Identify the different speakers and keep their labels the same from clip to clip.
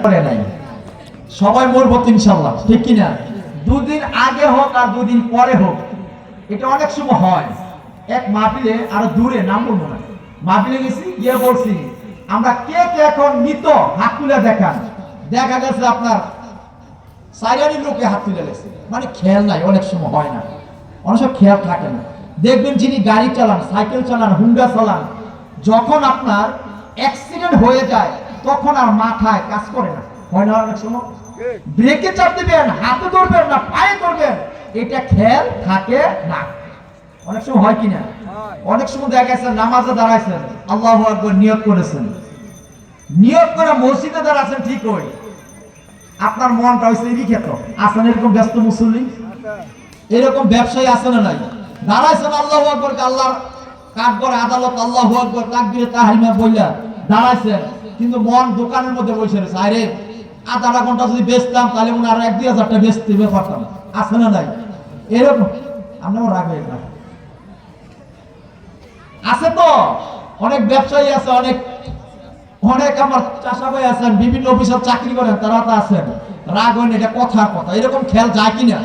Speaker 1: করে নাই, সবাই মরবো ইনশাআল্লাহ, ঠিক কিনা? দুদিন আগে হোক আর দুদিন পরে হোক, এটা অনেক সময় হয়। এক মাহফিলে আরো দূরে, নাম বলবো না, মাহফিলে গেছি, গিয়ে বলছি আমরা কে কে এখন মৃত হাত তুলে দেখান। দেখা গেছে আপনার সাইরানি লোকে হাত তুলে গেছে। মানে খেয়াল নাই, অনেক সময় হয় না, অনেক সময় খেয়াল থাকে না। দেখবেন যিনি গাড়ি চালান, সাইকেল চালান, হুন্ডা চালান, যখন আপনার অ্যাক্সিডেন্ট হয়ে যায় তখন আর মাথায় কাজ করে না, হয় না? অনেক সময় ব্রেকে চাপ দিবেন, হাতে ধরবেন না পায়ে ধরবেন, এটা খেয়াল থাকে না। অনেক সময় হয় কিনা? অনেক সময় দেখা গেছে নামাজে দাঁড়াইছেন, আল্লাহু আকবার নিয়ত করেছেন, নিয়ত করে মসজিদে দাঁড়াচ্ছেন, ঠিক হয়, আপনার মনটা হয়েছে এদিকে খেত আসেন। এরকম ব্যস্ত মুসল্লি, এরকম ব্যবসায়ী আছে না নাই? দাঁড়াইছেন আল্লাহু আকবার, আল্লাহর কাঠগড় আদালত, আল্লাহু আকবার তাকবীরে তাহরিমা বইলা দাঁড়াইছেন, কিন্তু মন দোকানের মধ্যে বসে রয়েছে, আরে আধা ঘন্টা যদি বেচতাম তাহলে মনে আর 1-2 হাজার টাকা বেচতে পারতাম। আছে না নাই? এরকম আমরাও রাখবে না, আছে তো অনেক ব্যবসায়ী আছে, অনেক অনেক আমার চাষা ভাই আছেন, বিভিন্ন অফিসে চাকরি করেন, তারা তো আছেন। রাগ হয় না, এটা কথার কথা, এরকম খেয়াল যায় কিনা?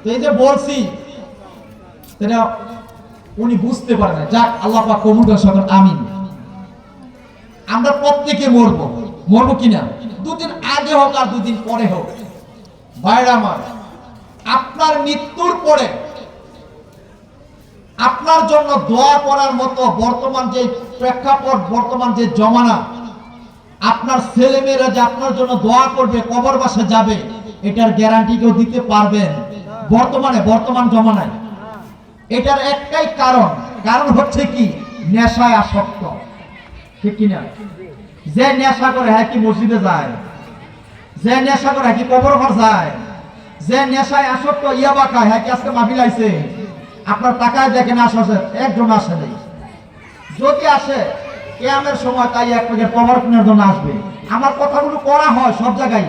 Speaker 1: তো এই যে বলছি সেটা উনি বুঝতে পারে না। যাক, আল্লাহ পাক কবুল করেন সকল, আমিন। আমরা প্রত্যেকে মরবো, মরবো কিনা? দুদিন আগে হোক আর দুদিন পরে হোক। ভাইরা আমার, আপনার মৃত্যুর পরে আপনার জন্য দোয়া করার মতো বর্তমান যে প্রেক্ষাপট, বর্তমান যে জমানা, আপনার ছেলে মেয়েরা যে আপনার জন্য দোয়া করবে, কবরবাসে যাবে, এটার গ্যারান্টি কেউ দিতে পারবেন বর্তমান জমানায়? এটার একটাই কারণ হচ্ছে কি? নেশায় আসক্ত, ঠিক কিনা? যে নেশা করে হ্যাঁ কি মসজিদে যায়, যে নেশা করে হ্যাঁ কি কবর ঘর যায়, যে নেশায় আসক্ত ইয়াবা খায় হ্যাঁ কি আজকে মাহফিল আইছে? আপনার টাকায় দেখেন আসে, একজন আসে নেই। যদি আসে কিয়ামের সময় তাই এক প্যাকেট কবর কেনার জন্য আসবে। আমার কথাগুলো করা হয় সব জায়গায়।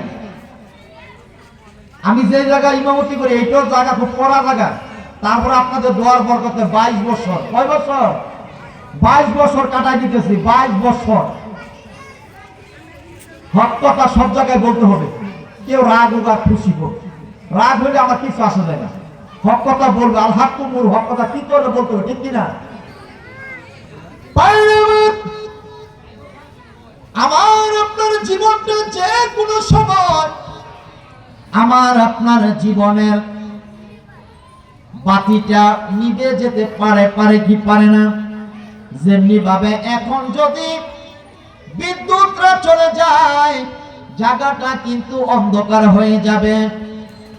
Speaker 1: আমি যে জায়গায় ইমামতি করি এইটাও জায়গা খুব কড়া জায়গা। তারপরে আপনাদের দোয়ার বরকতে 22 বছর, কয় বছর? 22 বছর কাটাই দিতেছি, 22 বছর। হক কথা সব জায়গায় বলতে হবে, কেউ রাগ হোক আর খুশি হোক, রাগ হলে আমার কিছু আসে যায় না। হক কথা বলবে, আল হাক তুমুর, হক কথা কি করে বলতে হবে, ঠিক কিনা? আমার আপনার জীবনটা যে কোনো সময়, আমার আপনার জীবনের বাতিটা নিভে যেতে পারে কি পারে না? যেমনি ভাবে এখন যদি বিদ্যুৎটা চলে যায়, জায়গাটা কিন্তু অন্ধকার হয়ে যাবে।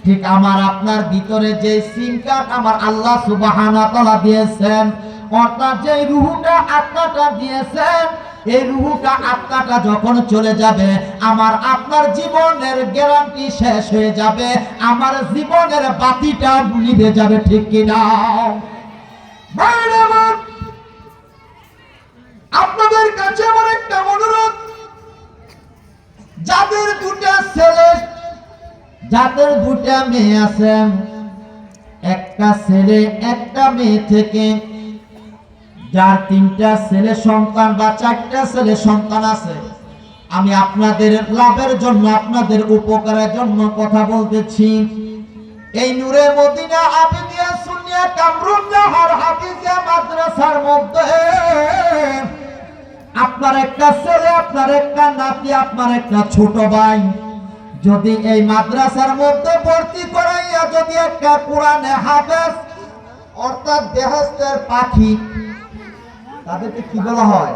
Speaker 1: ঠিক আমার আপনার ভিতরে যে সিম কার্ড আমার আল্লাহ সুবহানাহু ওয়া তাআলা দিয়েছেন, অর্থাৎ যে রূহটা আত্মাটা দিয়েছেন, এই রূহটা আত্মাটা যখন চলে যাবে, আমার আপনার জীবনের গ্যারান্টি শেষ হয়ে যাবে, আমার জীবনের বাতিটা নিভে যাবে, ঠিক কিনা? আপনাদের কাছে আমার একটা অনুরোধ, যাদের দুটা ছেলে, যাদের দুটা মেয়ে আছেন, একটা ছেলে একটা মেয়ে থেকে যার 3টা ছেলে সন্তান বা 4টা ছেলে সন্তান আছে, আমি আপনাদের লাভের জন্য, আপনাদের উপকারের জন্য কথা বলতেছি। এই নূরে মদিনা আবিদিয়া সুন্নিয়া কামরুন্নাহার হাফিজিয়া মাদ্রাসার মধ্যে আপনার একটা ছেলে, আপনার একটা নাতি, আপনার একটা ছোট ভাই যদি এই মাদ্রাসার মধ্যে ভর্তি করাইয়া যদি একটা কোরআনে হাফেজ, অর্থাৎ বেহেশতের পাখি, তাদেরকে কি বলা হয়?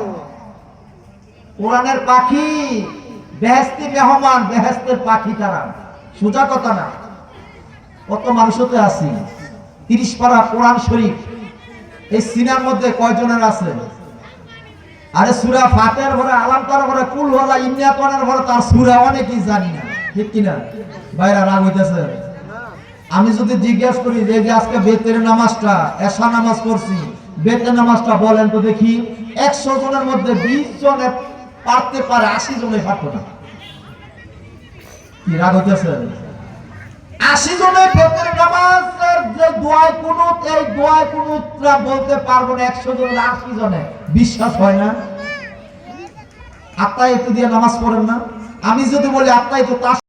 Speaker 1: কোরআনের পাখি, বেহেশতি মেহমান, বেহেশতের পাখি। তারা সোজা কথা না, কত মানুষতে আছি। 30 পারা কোরআন শরীফ এই সিনার মধ্যে কয়জনের আছে? আরে সূরা ফাতিহার পরে আলাম তার পরে কুল ওয়ালা ইন্নাতনের পরে তার সূরা অনেকেই জানি না, ঠিক কিনা? ভাইরা রাগ হইতেছে? আমি যদি জিজ্ঞেস করি যে আজকে বেতের নামাজটা, এশা নামাজ পড়ছি, বেতের নামাজটা বলেন তো দেখি, 100 জনের মধ্যে 20 জনে পারতে পারে, 80 জনে পারতো না। কি রাগ হইতেছে? 80 জনে বেতের নামাজের যে দোয়া কুনুত, এই দোয়া কুনুতরা বলতে পারবো না 100 জনের 80 জনে। বিশ্বাস হয় না? আপনারা একটু দিয়ে নামাজ পড়েন না? আমি যদি বলি আপনাই তো তাস